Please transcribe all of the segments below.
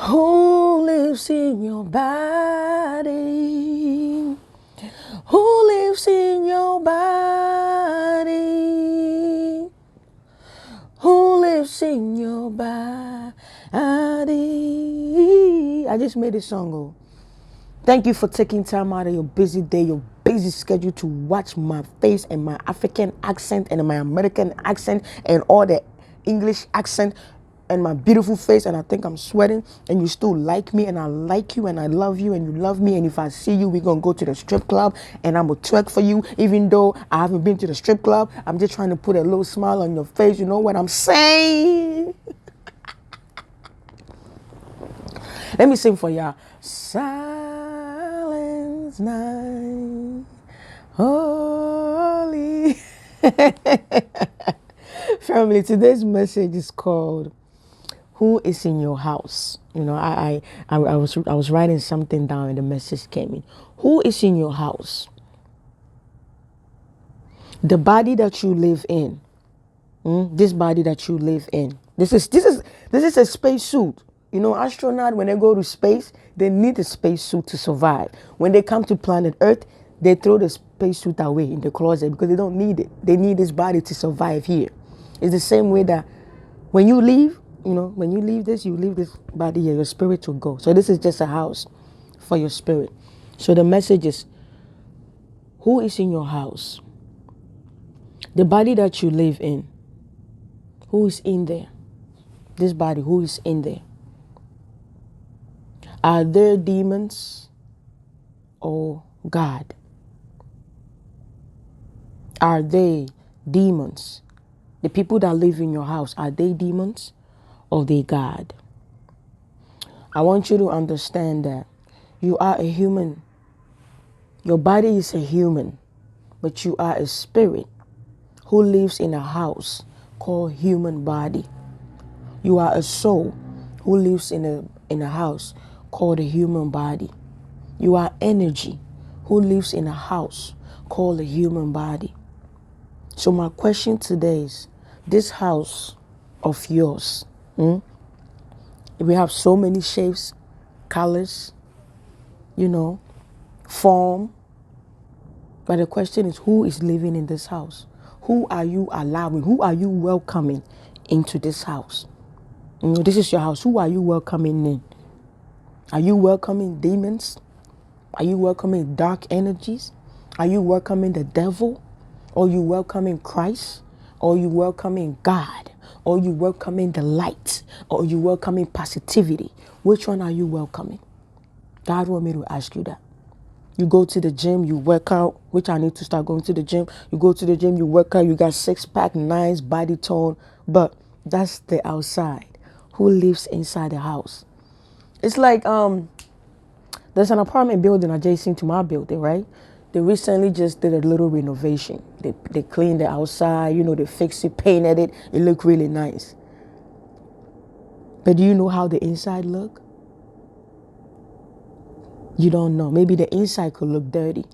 Who lives in your body? Who lives in your body? Who lives in your body? I just made a song. Oh. Thank you for taking time out of your busy day, your busy schedule to watch my face and my African accent and my American accent and all the English accent and my beautiful face. And I think I'm sweating and you still like me and I like you and I love you and you love me. And if I see you, we're going to go to the strip club and I'm going to twerk for you. Even though I haven't been to the strip club, I'm just trying to put a little smile on your face. You know what I'm saying? Let me sing for y'all. Silence night, holy. Family, today's message is called "Who is in your house?" You know, I was writing something down and the message came in. Who is in your house? The body that you live in. This body that you live in. This is a space suit. You know, astronauts, when they go to space, they need a space suit to survive. When they come to planet Earth, they throw the space suit away in the closet because they don't need it. They need this body to survive here. It's the same way that when you leave, you know, when you leave this body here, your spirit will go. So this is just a house for your spirit. So the message is, who is in your house? The body that you live in. Who is in there? This body, who is in there? Are there demons or God? Are they demons? The people that live in your house, are they demons or they God? I want you to understand that you are a human. Your body is a human, but you are a spirit who lives in a house called human body. You are a soul who lives in a house called a human body. You are energy who lives in a house called a human body. So my question today is, this house of yours, we have so many shapes, colors, form. But the question is, who is living in this house? Who are you allowing? Who are you welcoming into this house? This is your house. Who are you welcoming in? Are you welcoming demons? Are you welcoming dark energies? Are you welcoming the devil? Or are you welcoming Christ? Or are you welcoming God? Or are you welcoming the light? Or are you welcoming positivity? Which one are you welcoming? God want me to ask you that. You go to the gym, you work out, which I need to start going to the gym. You go to the gym, you work out, you got six-pack, nice body tone, but that's the outside. Who lives inside the house? It's like there's an apartment building adjacent to my building, right? They recently just did a little renovation. They cleaned the outside, they fixed it, painted it. It looked really nice. But do you know how the inside look? You don't know. Maybe the inside could look dirty.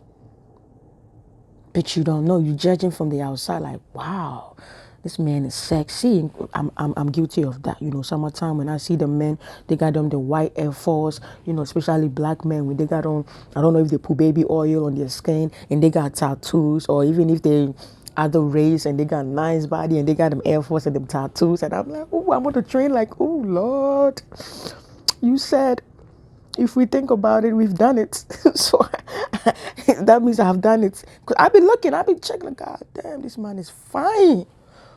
But you don't know. You're judging from the outside like, wow, this man is sexy. I'm guilty of that. Summertime when I see the men, they got on the white Air Force, especially black men when they got on, I don't know if they put baby oil on their skin and they got tattoos, or even if they other race and they got nice body and they got them Air Force and them tattoos. And I'm like, oh, I'm on the train like, oh, Lord, you said, if we think about it, we've done it. So that means I've done it. Because I've been looking, I've been checking, like, God damn, this man is fine.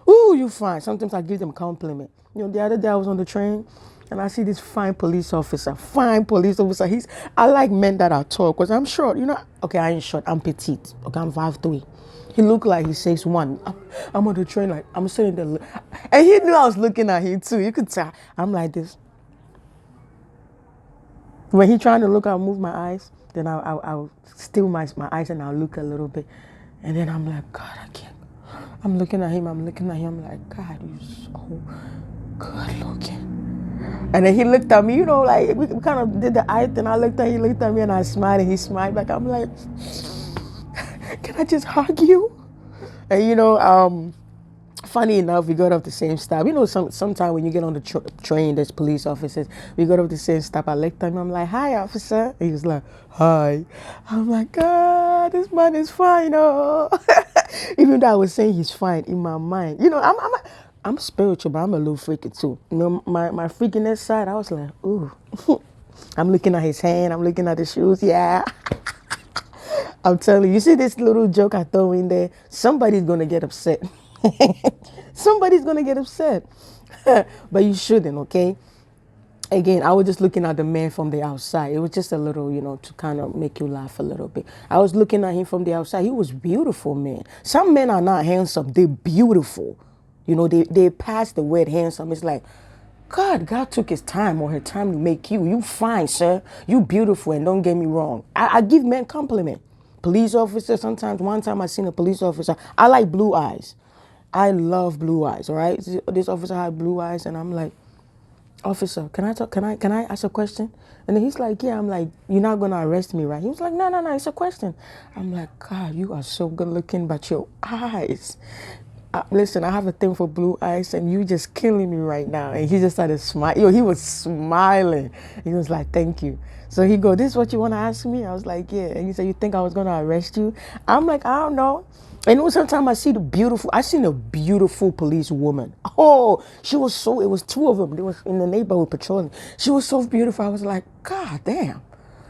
Ooh, you fine. Sometimes I give them compliment. The other day I was on the train and I see this fine police officer. I like men that are tall because I'm short. Okay, I ain't short, I'm petite. Okay, I'm 5'3". He looked like he 6'1". I'm on the train, like, I'm sitting there. And he knew I was looking at him too. You could tell. I'm like this. When he trying to look, I'll move my eyes. Then I'll still my eyes and I'll look a little bit. And then I'm like, God, I can't. I'm looking at him. I'm like, God, you're so good looking. And then he looked at me, like we kind of did the eye thing. He looked at me and I smiled and he smiled back. I'm like, can I just hug you? And Funny enough, we got off the same stop. You know, sometime when you get on the train, there's police officers. We got off the same stop. I looked at him. I'm like, "Hi, officer." He was like, "Hi." I'm like, "God, this man is fine." Oh, even though I was saying he's fine in my mind, you know, I'm spiritual, but I'm a little freaky too. You know, my freakiness side. I was like, "Ooh." I'm looking at his hand. I'm looking at the shoes. Yeah. I'm telling you, you see this little joke I throw in there? Somebody's going to get upset. Somebody's going to get upset. But you shouldn't, okay? Again, I was just looking at the man from the outside. It was just a little, you know, to kind of make you laugh a little bit. I was looking at him from the outside. He was beautiful, man. Some men are not handsome. They're beautiful. You know, they pass the word handsome. It's like, God took his time or her time to make you. You fine, sir. You beautiful, and don't get me wrong. I give men compliment. Police officer, sometimes one time I seen a police officer. I like blue eyes. I love blue eyes, all right? This officer had blue eyes, and I'm like, "Officer, can I talk? Can I ask a question?" And then he's like, "Yeah." I'm like, "You're not gonna arrest me, right?" He was like, "No, no, no, it's a question." I'm like, "God, you are so good looking, but your eyes." Listen, I have a thing for blue eyes, and you just killing me right now. And he just started smiling. Yo, he was smiling. He was like, "Thank you." So he go, "This is what you want to ask me?" I was like, "Yeah." And he said, "You think I was gonna arrest you?" I'm like, "I don't know." And sometimes I seen a beautiful police woman. Oh, it was two of them. They was in the neighborhood patrolling. She was so beautiful. I was like, "God damn."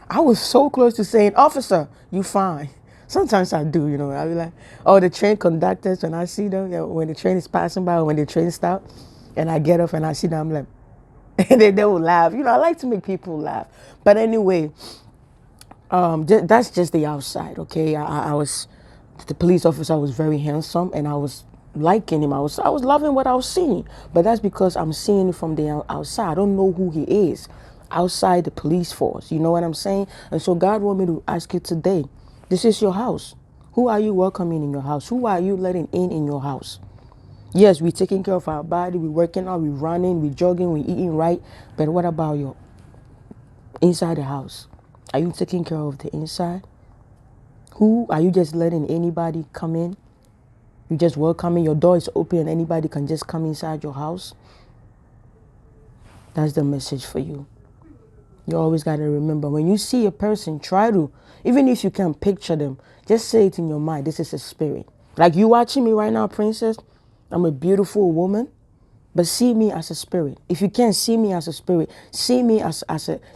I was so close to saying, "Officer, you fine." Sometimes I do, you know. I'll be like, oh, the train conductors, when I see them, you know, when the train is passing by or when the train stops, and I get off and I see them, I'm like, and they will laugh. You know, I like to make people laugh. But anyway, that's just the outside, okay? The police officer was very handsome, and I was liking him. I was loving what I was seeing. But that's because I'm seeing it from the outside. I don't know who he is outside the police force. You know what I'm saying? And so God want me to ask you today, this is your house. Who are you welcoming in your house? Who are you letting in your house? Yes, we're taking care of our body. We're working out. We're running. We're jogging. We're eating right. But what about your inside the house? Are you taking care of the inside? Who are you just letting anybody come in? You just welcoming, your door is open and anybody can just come inside your house? That's the message for you. You always got to remember, when you see a person, try to, even if you can't picture them, just say it in your mind, this is a spirit. Like you watching me right now, princess, I'm a beautiful woman, but see me as a spirit. If you can't see me as a spirit, see me as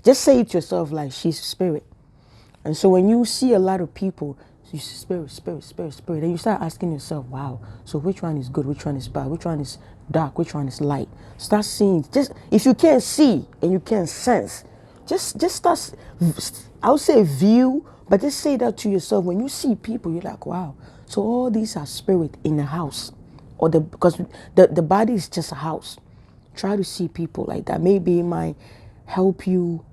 just say it to yourself like she's a spirit. And so when you see a lot of people, you see spirit, spirit, spirit, spirit, and you start asking yourself, wow, so which one is good, which one is bad, which one is dark, which one is light? Start seeing, just if you can't see and you can't sense, just start, I would say view, but just say that to yourself. When you see people, you're like, wow, so all these are spirit in the house. Because the body is just a house. Try to see people like that. Maybe it might help you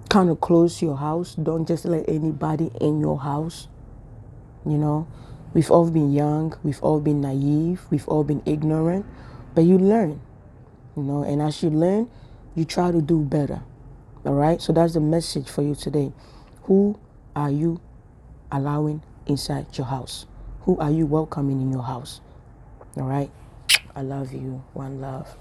kind of close your house. Don't just let anybody in your house. You know, we've all been young, we've all been naive, we've all been ignorant, but you learn, you know, and as you learn, you try to do better. All right, so that's the message for you today. Who are you allowing inside your house? Who are you welcoming in your house? All right, I love you. One love.